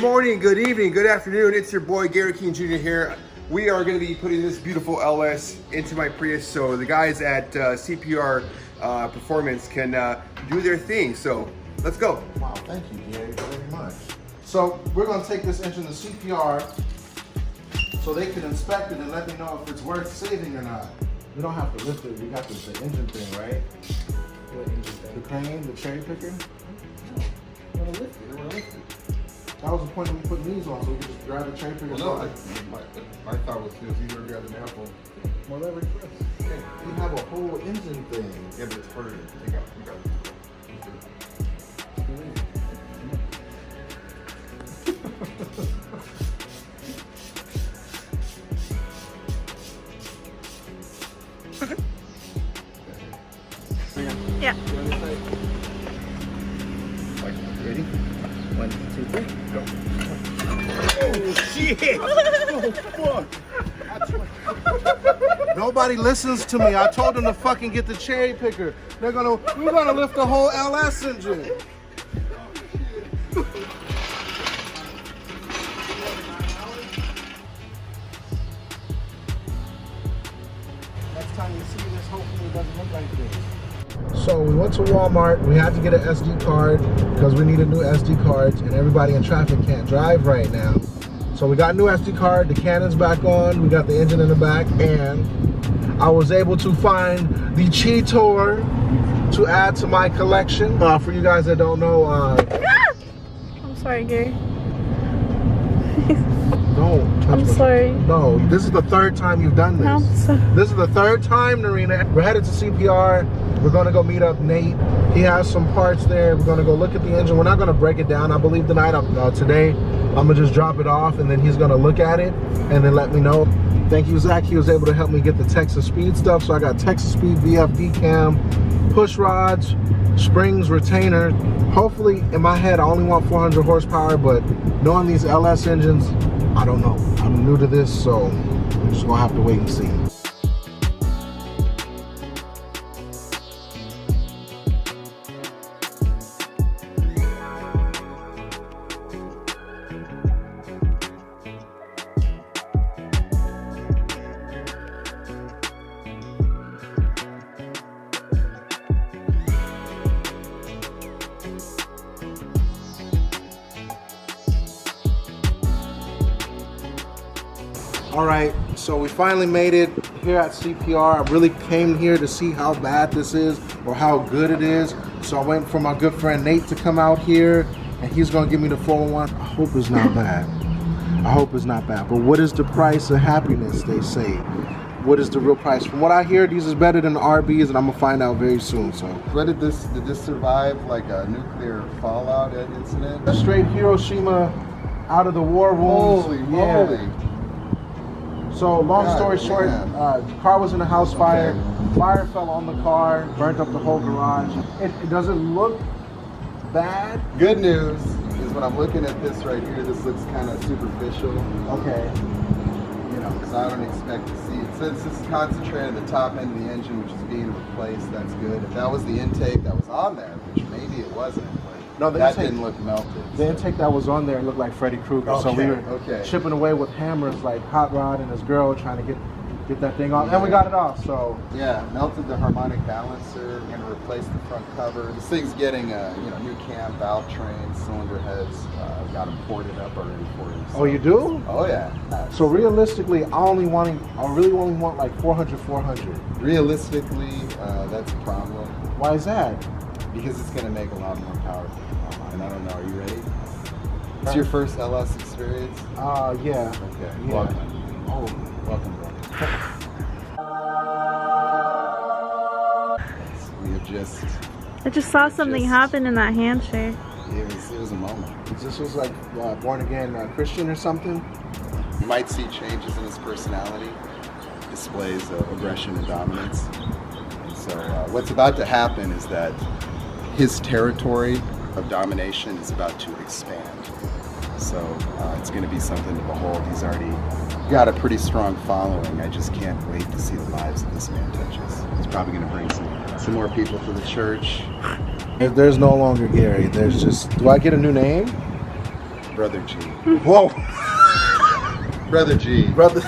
morning, good evening, good afternoon. It's your boy Gary King Jr. here. We are going to be putting this beautiful LS into my Prius, so the guys at CPR Performance can do their thing. So let's go. Wow, thank you, Gary, very much. So we're going to take this engine to CPR so they can inspect it and let me know if it's worth saving or not. We don't have to lift it. We got the engine thing, right? What engine thing? The crane, the cherry picker. No, we're gonna lift it. We're gonna lift it. That was the point of me putting these on, so we could just grab the cherry picker. Well, no, my thought was it was easier to grab an apple. Whatever it is. Okay. We have a whole engine thing. Yeah, but it's harder to take out. Yeah. Ready? 1, 2, 3, go. Oh shit! Oh fuck! Nobody listens to me. I told them to fucking get the cherry picker. We're gonna lift the whole LS engine. Next time you see this, hopefully it doesn't look like this. So we went to Walmart. We had to get an SD card because we needed new SD cards, and everybody in traffic can't drive right now. So we got a new SD card. The cannon's back on. We got the engine in the back, and I was able to find the Cheetor to add to my collection. For you guys that don't know, I'm sorry, Gary. don't touch I'm me. sorry. No, this is the third time you've done this. No, I'm sorry. This is the third time, Narina. We're headed to CPR. We're gonna go meet up Nate. He has some parts there. We're gonna go look at the engine. We're not gonna break it down, I believe, tonight. Today, I'm gonna just drop it off, and then he's gonna look at it and then let me know. Thank you, Zach. He was able to help me get the Texas Speed stuff. So I got Texas Speed VFD cam, push rods, springs, retainer. Hopefully, in my head, I only want 400 horsepower, but knowing these LS engines, I don't know. I'm new to this, so we're just gonna have to wait and see. All right, so we finally made it here at CPR. I really came here to see how bad this is or how good it is. So I went for my good friend Nate to come out here, and he's gonna give me the 411. I hope it's not bad. I hope it's not bad. But what is the price of happiness, they say? What is the real price? From what I hear, these is better than the RBs, and I'm gonna find out very soon. So, Did this survive like a nuclear fallout incident? straight Hiroshima out of the war wounds. Holy Yeah. moly. So long God story short, damn. car was in a house fire. Okay. Fire fell on the car, burnt up the whole garage. It doesn't look bad. Good news is when I'm looking at this right here, this looks kind of superficial. Okay. You know, because I don't expect to see it. Since this is concentrated at the top end of the engine, which is being replaced, that's good. If that was the intake that was on there, which maybe it wasn't, No, the that intake- didn't look melted. The intake that was on there looked like Freddy Krueger. So we were chipping away with hammers like Hot Rod and his girl trying to get that thing off. And we got it off, so. Yeah, melted the harmonic balancer. We're gonna replace the front cover. This thing's getting new cam, valve trains, cylinder heads. Got them ported up already for you. So. Oh, you do? Oh yeah. So realistically, I really only want like 400. Realistically, that's a problem Why is that? because it's gonna make a lot more power. And I don't know. Are you ready? It's your first LS experience. Yeah. Okay. Yeah. Welcome. Oh. Welcome, brother. We have just. I just saw something happen in that handshake. It was a moment. This was like born again Christian or something. You might see changes in his personality, displays of aggression and dominance. And so what's about to happen is that his territory of domination is about to expand. So it's going to be something to behold. He's already got a pretty strong following. I just can't wait to see the lives that this man touches. He's probably going to bring some more people to the church. There's no longer Gary. There's just, do I get a new name? Brother G. Whoa. Brother G. Brother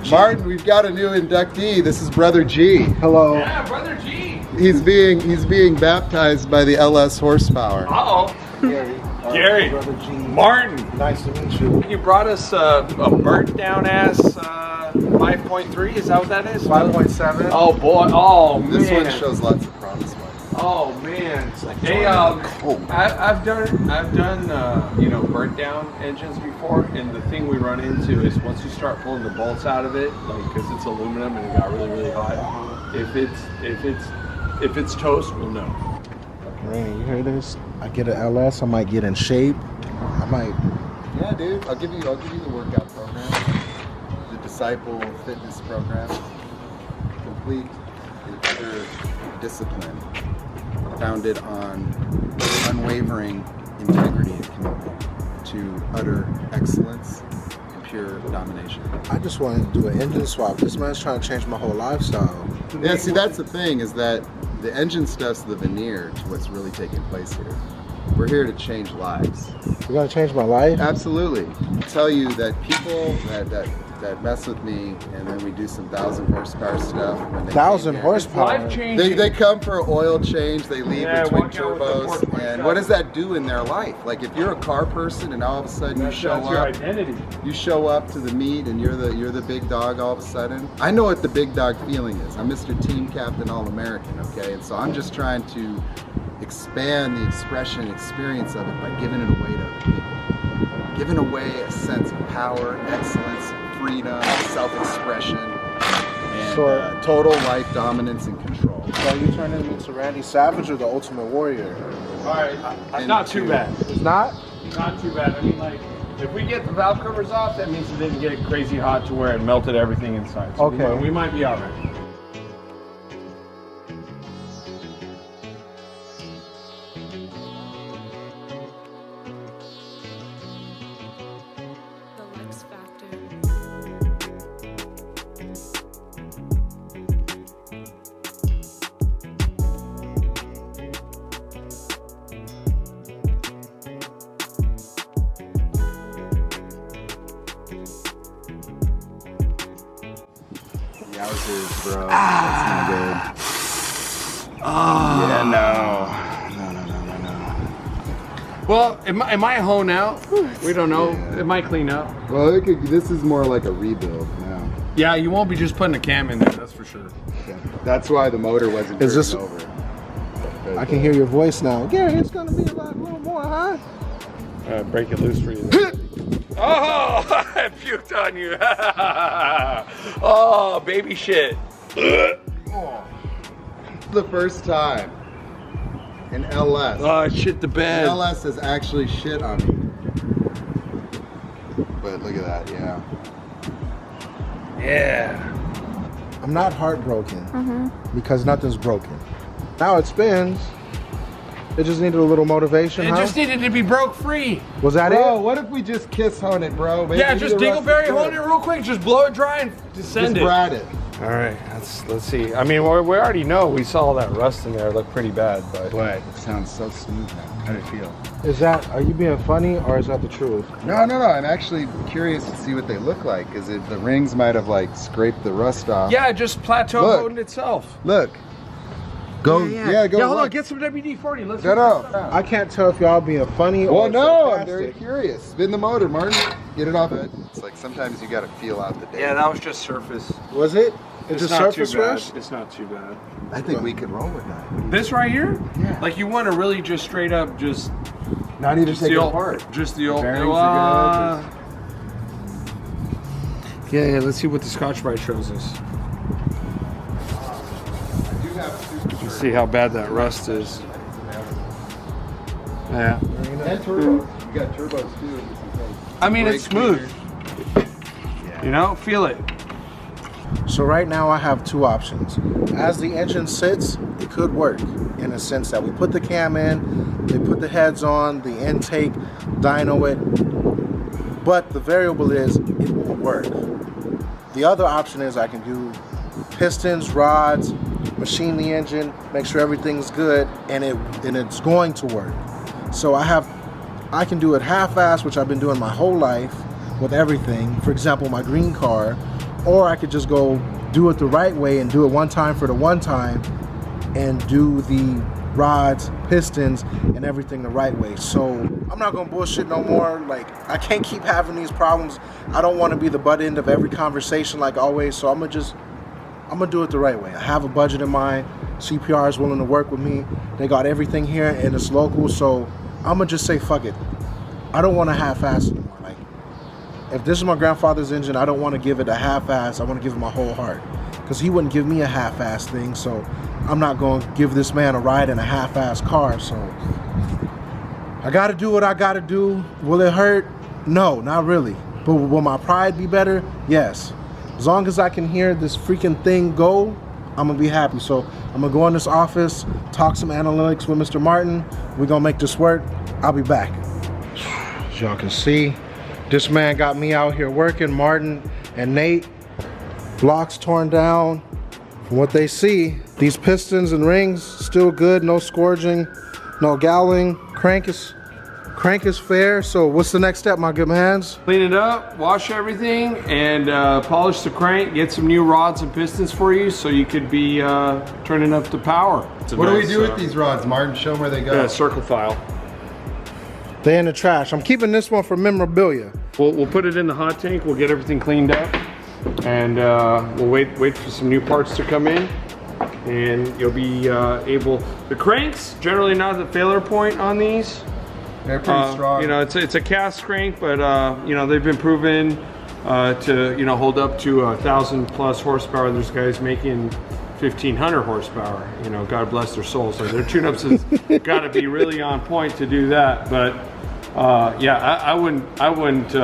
G. Martin, we've got a new inductee. This is Brother G. Hello. Yeah, Brother G. He's being baptized by the LS horsepower. Uh-oh. Gary. Gary. Brother G. Martin. Nice to meet you. You brought us a burnt down ass 5.3. Is that what that is? 5.7. Oh boy. Oh man. This one shows lots of promise. Oh man. Hey, cold. I've done you know, burnt down engines before, and the thing we run into is once you start pulling the bolts out of it, like because it's aluminum and it got really hot. If it's toast, we'll know. Rainy, you hear this? I get an LS, I might get in shape. I might. Yeah, dude. I'll give you the workout program, the Disciple Fitness program, complete and utter discipline, founded on unwavering integrity and commitment to utter excellence and pure domination. I just wanted to do an engine swap. This man's trying to change my whole lifestyle. Yeah, see, that's the thing, is that the engine stuff's the veneer to what's really taking place here. We're here to change lives. You're gonna change my life? Absolutely. I tell you that people that mess with me, and then we do some 1,000 horsepower stuff. When they 1,000 came here, horsepower. Life changing. They come for an oil change, they leave Yeah, with twin walk out with the turbos, 4.7. and what does that do in their life? Like if you're a car person and all of a sudden That's your identity. you show up to the meet and you're the big dog all of a sudden. I know what the big dog feeling is. I'm Mr. Team Captain All-American, okay? And so I'm just trying to expand the expression experience of it by giving it away to other people. Giving away a sense of power, excellence, freedom, self-expression, and total life dominance and control. So you turning me into Randy Savage or the Ultimate Warrior? All right. Not too bad. It's not? Not too bad. I mean, like, if we get the valve covers off, that means it didn't get crazy hot to where it melted everything inside. So Okay. we might be all right. The Lex Factor. Yowzers, bro. That's not good. Yeah, no. Well, it might hone out. We don't know. Yeah. It might clean up. Well, this is more like a rebuild now. Yeah, you won't be just putting a cam in there, that's for sure. That's why the motor wasn't Is this- turned over. I can hear your voice now. Gary, it's gonna be a little more, huh? Break it loose for you. Oh, I puked on you. Oh, baby shit. The first time in LS. Oh, I shit the bed. LS has actually shit on me. But look at that, yeah. Yeah. I'm not heartbroken because nothing's broken. Now it spins. It just needed a little motivation, It huh? just needed to be broke free. Was that Bro, it? what if we just kiss hone it, bro? Maybe Yeah, just the rust dingleberry is hold good. it real quick. Just blow it dry and Just send it. brat it. All right, let's see. I mean, we already know we saw all that rust in there. It looked pretty bad, but It sounds so smooth now. How do you feel? Are you being funny or is that the truth? No. I'm actually curious to see what they look like, because the rings might have like scraped the rust off. yeah, just plateau Look. coating itself. Look. Go. Yeah, go. Yeah, hold on. look. Get some WD-40. Let's No. I can't tell if y'all being funny or Well, no, I'm very sarcastic. curious. Spin the motor, Martin. Get it off it. It's like sometimes you got to feel out the day. Yeah, that was just surface. Was it? It's just not too surface bad. rust? It's not too bad. I think we could roll with that. This right here? Yeah. Like you want to really just straight up just Not even take the it old, apart. just the old. Bearings are Yeah, let's see what the Scotch-Brite shows us. I do have super Let's see how bad that rust is. Yeah. And turbos. You got turbos too. I mean, it's Brake smooth. You know, feel it. So right now I have two options. As the engine sits, it could work in a sense that we put the cam in, they put the heads on, the intake, dyno it, but the variable is it won't work. The other option is I can do pistons, rods, machine the engine, make sure everything's good, and it's going to work. So I have I can do it half-assed, which I've been doing my whole life with everything. For example, my green car, or I could just go do it the right way and do it one time for the one time and do the rods, pistons, and everything the right way. So I'm not gonna bullshit no more. Like, I can't keep having these problems. I don't want to be the butt end of every conversation like always. So I'm gonna do it the right way. I have a budget in mind. CPR is willing to work with me. They got everything here and it's local. So I'm gonna just say fuck it. I don't want to half-ass anymore. Like, if this is my grandfather's engine, I don't want to give it a half-ass. I want to give it my whole heart, because he wouldn't give me a half-ass thing. So I'm not going to give this man a ride in a half-ass car. So I got to do what I got to do. Will it hurt? No, not really. But will my pride be better? Yes. As long as I can hear this freaking thing go, I'm going to be happy. So I'm going to go in this office, talk some analytics with Mr. Martin. We're going to make this work. I'll be back. As y'all can see, this man got me out here working, Martin and Nate. Blocks torn down. From what they see, these pistons and rings still good, no scourging, no galling. Crank is fair. So what's the next step, my good mans? Clean it up, wash everything, and polish the crank. Get some new rods and pistons for you, so you could be turning up the power. What do we do with these rods, Martin? Show them where they go. Yeah, circle file. They in the trash. I'm keeping this one for memorabilia. We'll put it in the hot tank. We'll get everything cleaned up, and we'll wait for some new parts to come in, and you'll be able. The cranks generally not the failure point on these. They're pretty strong. You know, it's a cast crank, but you know, they've been proven to hold up to 1,000+ horsepower. There's guys making 1,500 horsepower. You know, God bless their souls. So their tune-ups has got to be really on point to do that. But yeah, I wouldn't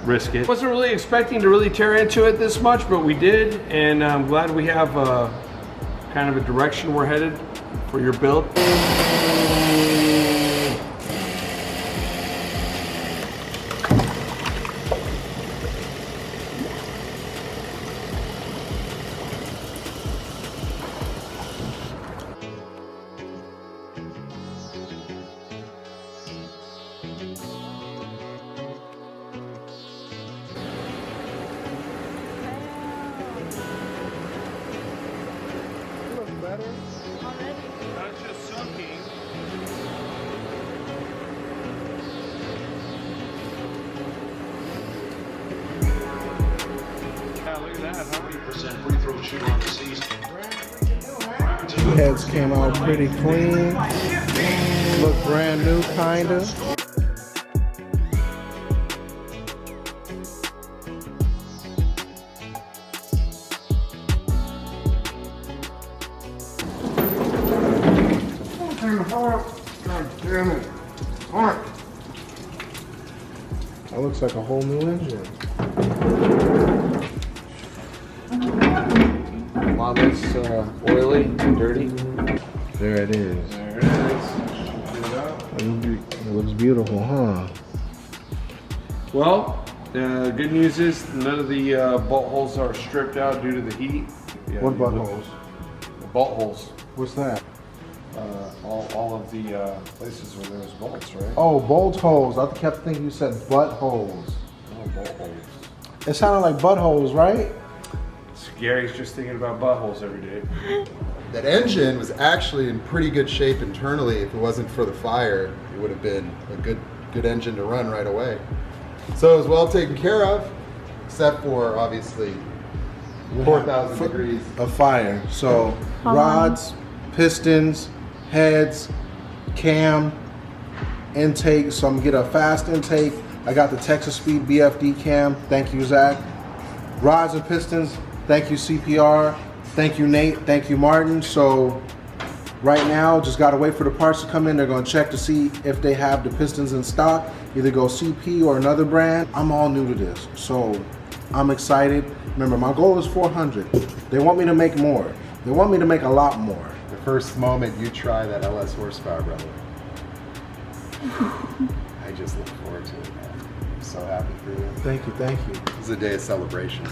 risk it. Wasn't really expecting to really tear into it this much, but we did, and I'm glad we have kind of a direction we're headed for your build. Not just sucking. Yeah, look at that. How many percent free throw shooting on the season? Heads came out pretty clean. Look brand new, kinda. God damn it. Alright. That looks like a whole new engine. Wow, that's oily and dirty. There it is. There it is. It looks beautiful, huh? Well, the good news is none of the bolt holes are stripped out due to the heat. Yeah, What buttholes? The bolt holes. What's that? All of the places where there's bolts, right? Oh, bolt holes. I kept thinking you said butt holes. Oh, bolt holes. It sounded like buttholes, right? Gary's just thinking about buttholes every day. That engine was actually in pretty good shape internally. If it wasn't for the fire, it would have been a good engine to run right away. So it was well taken care of, except for obviously 4,000 degrees of fire. So rods, pistons, heads, cam, intake. So I'm gonna get a fast intake. I got the Texas Speed BFD cam. Thank you, Zach. Rods and pistons. Thank you, CPR. Thank you, Nate. Thank you, Martin. So right now, just gotta wait for the parts to come in. They're gonna check to see if they have the pistons in stock. Either go CP or another brand. I'm all new to this, so I'm excited. Remember, my goal is 400. They want me to make more. They want me to make a lot more. the first moment you try that LS horsepower, brother. I just look forward to it, man. I'm so happy for you. Thank you, thank you. This is a day of celebration.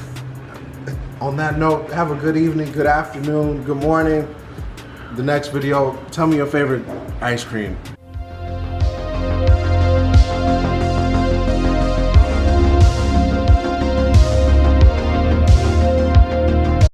On that note, have a good evening, good afternoon, good morning. The next video, tell me your favorite ice cream.